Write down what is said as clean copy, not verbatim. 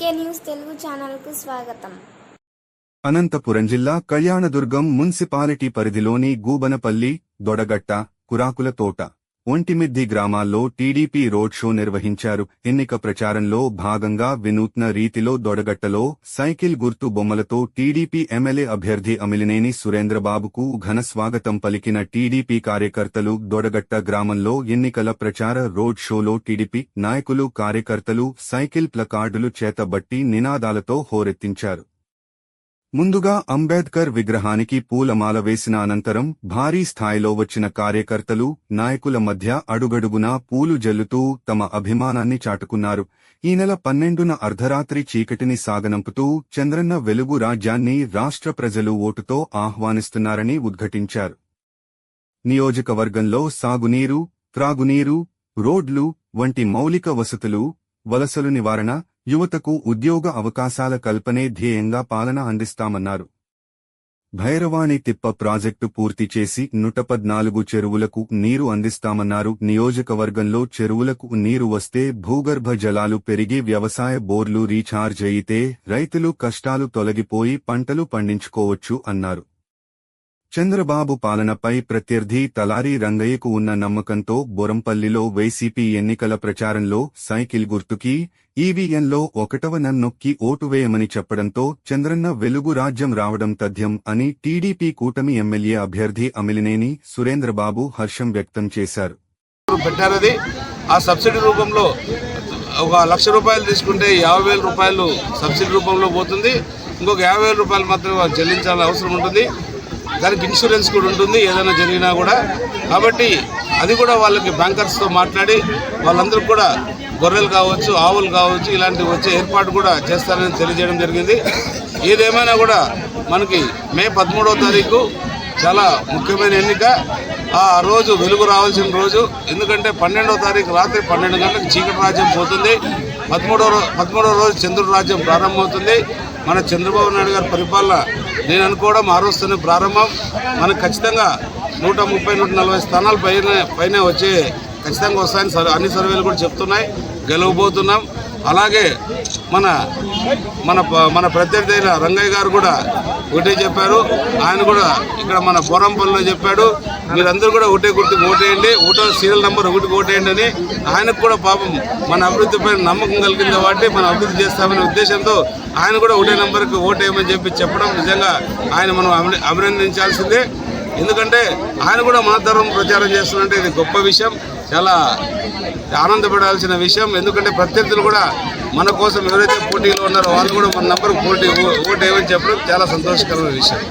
GK news Telugu ఛానల్కు స్వాగతం. అనంతపురం జిల్లా కళ్యాణదుర్గం మున్సిపాలిటీ పరిధిలోని గూబనపల్లి, దొడగట్ట, కురాకుల తోట, ఒంటిమిద్ది గ్రామాల్లో టీడీపీ రోడ్ షో నిర్వహించారు. ఎన్నిక ప్రచారంలో భాగంగా వినూత్న రీతిలో దొడగట్టలో సైకిల్ గుర్తు బొమ్మలతో టీడీపీ ఎమ్మెల్యే అభ్యర్థి అమిలినేని సురేంద్రబాబుకు ఘన స్వాగతం పలికిన టీడీపీ కార్యకర్తలు దొడగట్ట గ్రామంలో ఎన్నికల ప్రచార రోడ్ షోలో టీడీపీ నాయకులు కార్యకర్తలు సైకిల్ ప్లకార్డులు చేతబట్టి నినాదాలతో హోరెత్తించారు. ముందుగా అంబేద్కర్ విగ్రహానికి పూలమాల వేసిన అనంతరం భారీ స్థాయిలో వచ్చిన కార్యకర్తలు నాయకుల మధ్య అడుగడుగునా పూలు జల్లుతూ తమ అభిమానాన్ని చాటుకున్నారు. ఈ నెల 12న అర్ధరాత్రి చీకటిని సాగనంపుతూ చంద్రన్న వెలుగు రాజ్యాన్ని రాష్ట్ర ప్రజలు ఓటుతో ఆహ్వానిస్తున్నారని ఉద్ఘాటించారు. నియోజకవర్గంలో సాగునీరు, త్రాగునీరు, రోడ్లు వంటి మౌలిక వసతులు, వలసలు నివారణ, యువతకు ఉద్యోగ అవకాశాల కల్పనే ధ్యేయంగా పాలన అందిస్తామన్నారు. భైరవాణి తిప్ప ప్రాజెక్టు పూర్తి చేసి 114 చెరువులకు నీరు అందిస్తామన్నారు. నియోజకవర్గంలో చెరువులకు నీరు వస్తే భూగర్భ జలాలు పెరిగి వ్యవసాయ బోర్లు రీఛార్జ్ అయితే రైతులు కష్టాలు తొలగిపోయి పంటలు పండించుకోవచ్చు అన్నారు. చంద్రబాబు పాలనపై ప్రత్యర్థి తలారి రంగయ్యకు ఉన్న నమ్మకంతో బొరంపల్లిలో వైసీపీ ఎన్నికల ప్రచారంలో సైకిల్ గుర్తుకి, ఈవీఎంలో 1వ నొక్కి ఓటు వేయమని చెప్పడంతో చంద్రన్న వెలుగు రాజ్యం రావడం తథ్యం అని టీడీపీ కూటమి ఎమ్మెల్యే అభ్యర్థి అమిలినేని సురేంద్రబాబు హర్షం వ్యక్తం చేశారు. ఆ సబ్సిడీ రూపంలో 1 లక్ష రూపాయలు తీసుకుంటే 50,000 రూపాయలు సబ్సిడీ రూపంలో పోతుంది. ఇంకొక 50,000 రూపాయలు మాత్రం చెల్లించాల్సిన అవసరం ఉంటుంది. దానికి ఇన్సూరెన్స్ కూడా ఉంటుంది ఏదైనా జరిగినా కూడా. కాబట్టి అది కూడా వాళ్ళకి బ్యాంకర్స్తో మాట్లాడి వాళ్ళందరూ కూడా గొర్రెలు కావచ్చు, ఆవులు కావచ్చు, ఇలాంటివి వచ్చే ఏర్పాటు కూడా చేస్తారని తెలియజేయడం జరిగింది. ఏదేమైనా కూడా మనకి మే 13వ తారీఖు చాలా ముఖ్యమైన ఎన్నిక. ఆ రోజు వెలుగు రావాల్సిన రోజు. ఎందుకంటే 12వ తారీఖు రాత్రి 12 గంటలకు చీకటి రాజ్యం పోతుంది. 13వ రోజు చంద్రుడి రాజ్యం ప్రారంభమవుతుంది. మన చంద్రబాబు నాయుడు గారి పరిపాలన నేను అనుకోవడం 6వ ప్రారంభం. మనకు ఖచ్చితంగా 130-140 స్థానాలు పైన వచ్చే ఖచ్చితంగా వస్తాయని అన్ని సర్వేలు కూడా చెప్తున్నాయి. గెలవబోతున్నాం. అలాగే మన మన మన ప్రత్యర్థి అయిన రంగయ్య గారు కూడా ఒకటే చెప్పారు. ఆయన కూడా ఇక్కడ మన బొరంపల్లిలో చెప్పాడు, మీరందరూ కూడా ఒకటే గుర్తుకు ఓటేయండి, సీరియల్ నెంబర్ 1కి ఓటేయండి అని. ఆయనకు కూడా పాపం మన అభివృద్ధిపై నమ్మకం కలిగింది కాబట్టి మనం అభివృద్ధి చేస్తామనే ఉద్దేశంతో ఆయన కూడా ఒకటే నెంబర్కి ఓటేయమని చెప్పడం నిజంగా ఆయన మనం అభినందించాల్సిందే. ఎందుకంటే ఆయన కూడా మన తరం ప్రచారం చేస్తున్నట్టే ఇది గొప్ప విషయం, చాలా ఆనందపడాల్సిన విషయం. ఎందుకంటే ప్రత్యర్థులు కూడా మన కోసం ఎవరైతే పోటీలో ఉన్నారో వాళ్ళు కూడా మన నంబర్కి ఓటేయమని చెప్పడం చాలా సంతోషకరమైన విషయం.